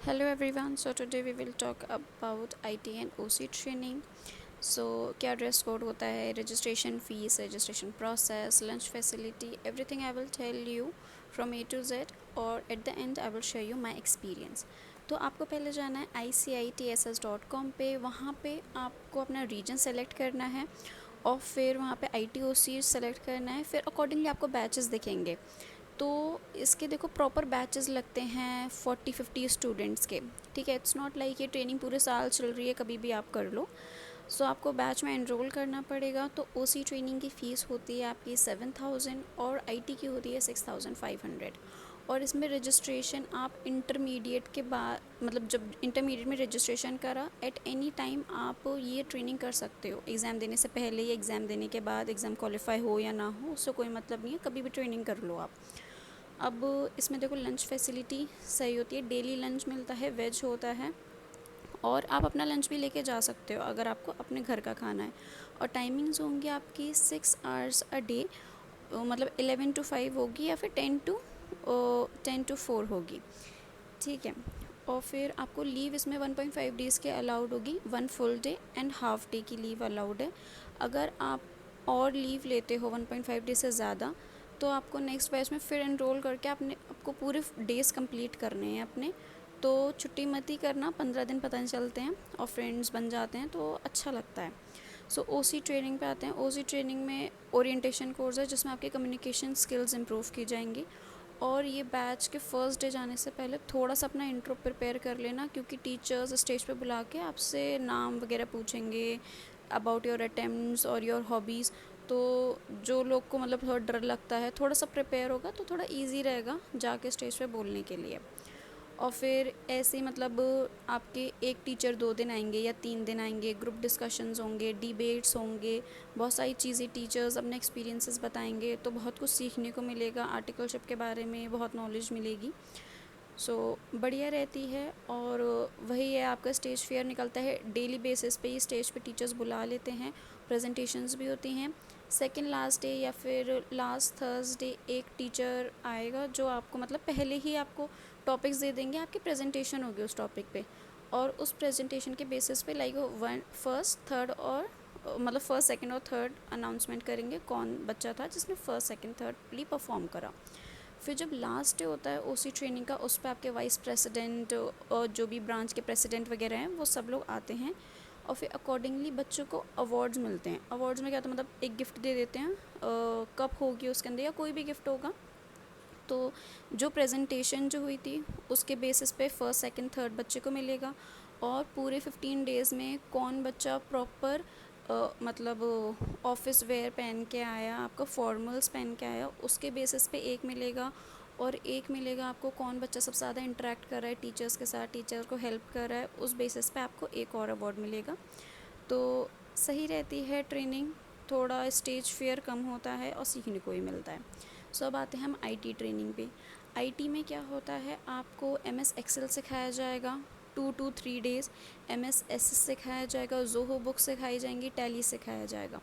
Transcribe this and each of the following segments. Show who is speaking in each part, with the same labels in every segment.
Speaker 1: Hello everyone. So today we will talk about IT and OC training. So क्या dress code होता है, registration fees, registration process, lunch facility, everything I will tell you from A to Z और at the end I will share you my experience. तो आपको पहले जाना है ICITSS.com पे। वहाँ पे आपको अपना रीजन सेलेक्ट करना है और फिर वहाँ पे ITOC सेलेक्ट करना है। फिर अकॉर्डिंगली आपको बैचेस दिखेंगे। तो इसके देखो प्रॉपर बैचेस लगते हैं 40-50 स्टूडेंट्स के। ठीक है, इट्स नॉट लाइक ये ट्रेनिंग पूरे साल चल रही है, कभी भी आप कर लो। सो आपको बैच में एनरोल करना पड़ेगा। तो ओसी ट्रेनिंग की फ़ीस होती है आपकी 7,000 और आईटी की होती है 6,500। और इसमें रजिस्ट्रेशन आप इंटरमीडिएट के बाद, मतलब जब इंटरमीडिएट में रजिस्ट्रेशन करा, एट एनी टाइम आप ये ट्रेनिंग कर सकते हो। एग्ज़ाम देने से पहले या एग्ज़ाम देने के बाद, एग्ज़ाम क्वालिफाई हो या ना हो उससे कोई मतलब नहीं है, कभी भी ट्रेनिंग कर लो आप। अब इसमें देखो लंच फैसिलिटी सही होती है, डेली लंच मिलता है, वेज होता है और आप अपना लंच भी लेके जा सकते हो अगर आपको अपने घर का खाना है। और टाइमिंग्स होंगी आपकी 6 आवर्स अ डे, मतलब 11 to 5 होगी या फिर 10 to 4 होगी। ठीक है। और फिर आपको लीव इसमें 1.5 डेज़ के अलाउड होगी, 1 full day and half day की लीव अलाउड है। अगर आप और लीव लेते हो 1.5 डे से ज़्यादा, तो आपको नेक्स्ट बैच में फिर एनरोल करके आपको पूरे डेज़ कंप्लीट करने हैं अपने। तो छुट्टी मत ही करना, 15 दिन पता नहीं चलते हैं और फ्रेंड्स बन जाते हैं तो अच्छा लगता है। सो ओसी ट्रेनिंग पे आते हैं। ओसी ट्रेनिंग में ओरिएंटेशन कोर्स है जिसमें आपके कम्युनिकेशन स्किल्स इम्प्रूव की जाएंगी। और ये बैच के फर्स्ट डे जाने से पहले थोड़ा सा अपना इंट्रो प्रिपेयर कर लेना, क्योंकि टीचर्स स्टेज पे बुला के आपसे नाम वगैरह पूछेंगे, अबाउट योर अटेम्प्ट्स और योर हॉबीज़। तो जो लोग को मतलब थोड़ा डर लगता है, थोड़ा सा प्रिपेयर होगा तो थोड़ा इजी रहेगा जाके स्टेज पे बोलने के लिए। और फिर ऐसे मतलब आपके एक टीचर 2 दिन आएंगे या 3 दिन आएंगे, ग्रुप डिस्कशंस होंगे, डिबेट्स होंगे, बहुत सारी चीज़ें टीचर्स अपने एक्सपीरियंसेस बताएंगे, तो बहुत कुछ सीखने को मिलेगा। आर्टिकलशिप के बारे में बहुत नॉलेज मिलेगी। सो बढ़िया रहती है। और वही है, आपका स्टेज फेयर निकलता है डेली बेसिस पे ही, स्टेज पे टीचर्स बुला लेते हैं, प्रेजेंटेशंस भी होती हैं। सेकंड लास्ट डे या फिर लास्ट थर्सडे एक टीचर आएगा जो आपको मतलब पहले ही आपको टॉपिक्स दे देंगे, आपकी प्रेजेंटेशन होगी उस टॉपिक पे। और उस प्रेजेंटेशन के बेसिस पे लाइक वन फर्स्ट थर्ड और मतलब फर्स्ट सेकंड और थर्ड अनाउंसमेंट करेंगे कौन बच्चा था जिसने फर्स्ट सेकंड थर्डली परफॉर्म करा। फिर जब लास्ट डे होता है ओसी ट्रेनिंग का, उस पर आपके वाइस प्रेसिडेंट और जो भी ब्रांच के प्रेसिडेंट वगैरह हैं वो सब लोग आते हैं। और फिर अकॉर्डिंगली बच्चों को अवार्ड्स मिलते हैं। अवार्ड्स में क्या होता है, मतलब एक गिफ्ट दे देते हैं, कप होगी उसके अंदर या कोई भी गिफ्ट होगा। तो जो प्रेजेंटेशन जो हुई थी उसके बेसिस पे फर्स्ट सेकंड थर्ड बच्चे को मिलेगा। और पूरे 15 डेज़ में कौन बच्चा प्रॉपर मतलब ऑफिस वेयर पहन के आया, आपका फॉर्मल्स पहन के आया, उसके बेसिस पे एक मिलेगा। और एक मिलेगा आपको कौन बच्चा सबसे ज़्यादा इंटरेक्ट कर रहा है टीचर्स के साथ, टीचर को हेल्प कर रहा है, उस बेसिस पे आपको एक और अवार्ड मिलेगा। तो सही रहती है ट्रेनिंग, थोड़ा स्टेज फियर कम होता है और सीखने को ही मिलता है। सो अब आते हैं हम आईटी ट्रेनिंग पे। आईटी में क्या होता है, आपको एमएस एक्सेल सिखाया जाएगा 2 to 3 डेज़, एमएस एस सिखाया जाएगा, जोहो बुक सिखाई जाएंगी, टैली सिखाया जाएगा।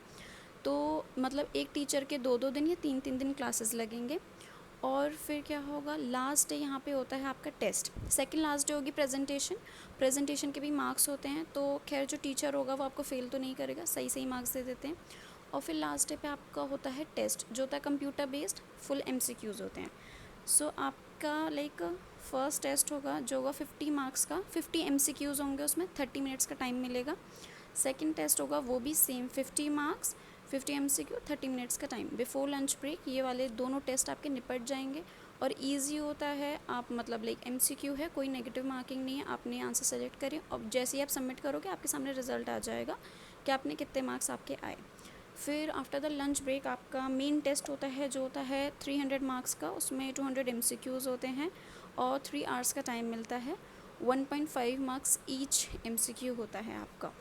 Speaker 1: तो मतलब एक टीचर के 2-2 दिन या 3-3 दिन क्लासेस लगेंगे। और फिर क्या होगा, लास्ट डे यहाँ पे होता है आपका टेस्ट। सेकंड लास्ट डे होगी प्रेजेंटेशन। प्रेजेंटेशन के भी मार्क्स होते हैं, तो खैर जो टीचर होगा वो आपको फ़ेल तो नहीं करेगा, सही सही मार्क्स दे देते हैं। और फिर लास्ट डे पे आपका होता है टेस्ट, जो होता है कंप्यूटर बेस्ड, फुल एमसीक्यूज़ होते हैं। सो आपका लाइक फर्स्ट टेस्ट होगा जो होगा 50 मार्क्स का, 50 एमसीक्यूज़ होंगे, उसमें 30 मिनट्स का टाइम मिलेगा। सेकंड टेस्ट होगा वो भी सेम 50 मार्क्स, 50 एमसीक्यू, 30 मिनट्स का टाइम, बिफोर लंच ब्रेक ये वाले दोनों टेस्ट आपके निपट जाएंगे। और इजी होता है, आप मतलब लाइक एमसीक्यू है, कोई नेगेटिव मार्किंग नहीं है, आपने आंसर सेलेक्ट करें और जैसे ही आप सबमिट करोगे आपके सामने रिजल्ट आ जाएगा कि आपने कितने मार्क्स आपके आए। फिर आफ्टर द लंच ब्रेक आपका मेन टेस्ट होता है जो होता है 300 मार्क्स का, उसमें 200 एमसीक्यूज़ होते हैं और 3 आवर्स का टाइम मिलता है। 1.5 मार्क्स ईच एमसीक्यू होता है आपका।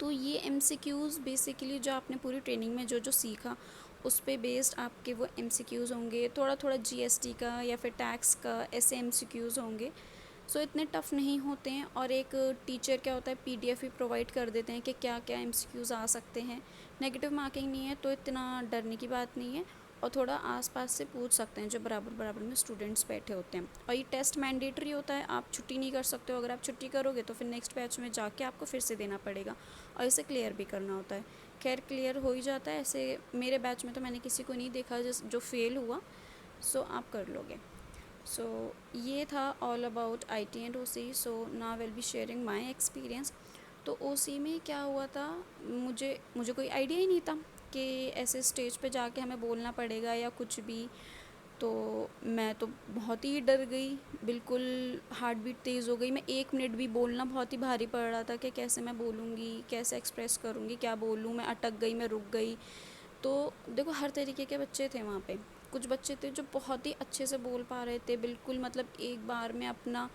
Speaker 1: तो ये एमसीक्यूज़ बेसिकली जो आपने पूरी ट्रेनिंग में जो जो सीखा उस पे बेस्ड आपके वो एमसीक्यूज़ होंगे। थोड़ा थोड़ा जीएसटी का या फिर टैक्स का ऐसे एमसीक्यूज़ होंगे। सो इतने टफ़ नहीं होते हैं। और एक टीचर क्या होता है, पीडीएफ भी प्रोवाइड कर देते हैं कि क्या क्या एमसीक्यूज़ आ सकते हैं। नेगेटिव मार्किंग नहीं है तो इतना डरने की बात नहीं है। और थोड़ा आसपास से पूछ सकते हैं जो बराबर बराबर में स्टूडेंट्स बैठे होते हैं। और ये टेस्ट मैंडेटरी होता है, आप छुट्टी नहीं कर सकते हो। अगर आप छुट्टी करोगे तो फिर नेक्स्ट बैच में जाके आपको फिर से देना पड़ेगा और इसे क्लियर भी करना होता है। खैर क्लियर हो ही जाता है ऐसे, मेरे बैच में तो मैंने किसी को नहीं देखा जो फेल हुआ। सो आप कर लोगे। सो ये था all about IT and OC। So now will be sharing my experience. तो OC में क्या हुआ था, मुझे मुझे कोई आइडिया ही नहीं था कि ऐसे स्टेज पे जाके हमें बोलना पड़ेगा या कुछ भी। तो मैं तो बहुत ही डर गई, बिल्कुल हार्ट बीट तेज़ हो गई। मैं 1 मिनट भी बोलना बहुत ही भारी पड़ रहा था कि कैसे मैं बोलूँगी, कैसे एक्सप्रेस करूँगी, क्या बोलूँ। मैं अटक गई, मैं रुक गई। तो देखो हर तरीके के बच्चे थे वहाँ पे। कुछ बच्चे थे जो बहुत ही अच्छे से बोल पा रहे थे, बिल्कुल मतलब एक बार में अपना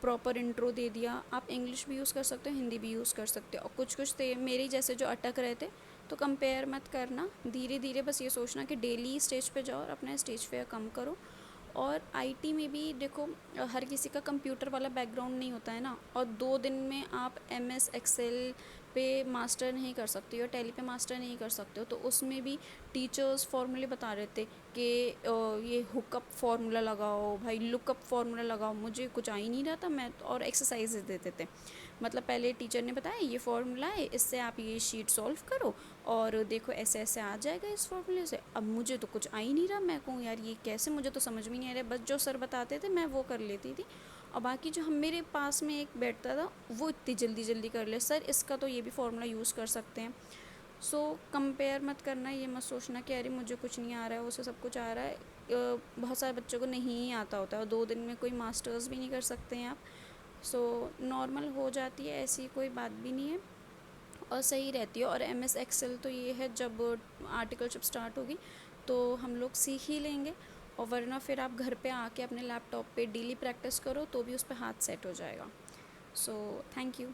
Speaker 1: प्रॉपर इंट्रो दे दिया। आप इंग्लिश भी यूज़ कर सकते हो, हिंदी भी यूज़ कर सकते हो। और कुछ कुछ थे मेरे जैसे जो अटक रहे थे। तो कंपेयर मत करना, धीरे धीरे बस ये सोचना कि डेली स्टेज पे जाओ और अपना स्टेज फेयर कम करो। और IT में भी देखो हर किसी का कंप्यूटर वाला बैकग्राउंड नहीं होता है ना। और 2 दिन में आप MS एक्सेल पे मास्टर नहीं कर सकते हो, टैली पे मास्टर नहीं कर सकते हो। तो उसमें भी टीचर्स फार्मूले बता रहे थे कि ये हुकअप फार्मूला लगाओ भाई, लुकअप फार्मूला लगाओ। मुझे कुछ आ ही नहीं रहा था। मैं और एक्सरसाइजेज देते थे, मतलब पहले टीचर ने बताया ये फार्मूला है, इससे आप ये शीट सॉल्व करो और देखो ऐसे ऐसे आ जाएगा इस फार्मूले से। अब मुझे तो कुछ आ ही नहीं रहा, मैं कहूँ यार ये कैसे, मुझे तो समझ में नहीं आ रहा। बस जो सर बताते थे मैं वो कर लेती थी। और बाकी जो हम मेरे पास में एक बैठता था वो इतनी जल्दी जल्दी कर ले, सर इसका तो ये भी फार्मूला यूज़ कर सकते हैं। सो कंपेयर मत करना, ये मत सोचना कि अरे मुझे कुछ नहीं आ रहा है, उसे सब कुछ आ रहा है। बहुत सारे बच्चों को नहीं ही आता होता है और 2 दिन में कोई मास्टर्स भी नहीं कर सकते हैं आप। सो नॉर्मल हो जाती है, ऐसी कोई बात भी नहीं है और सही रहती है। और MS एक्सेल तो ये है, जब आर्टिकलशिप स्टार्ट होगी तो हम लोग सीख ही लेंगे। और वरना फिर आप घर पे आके अपने लैपटॉप पे डेली प्रैक्टिस करो तो भी उस पर हाथ सेट हो जाएगा। So thank you.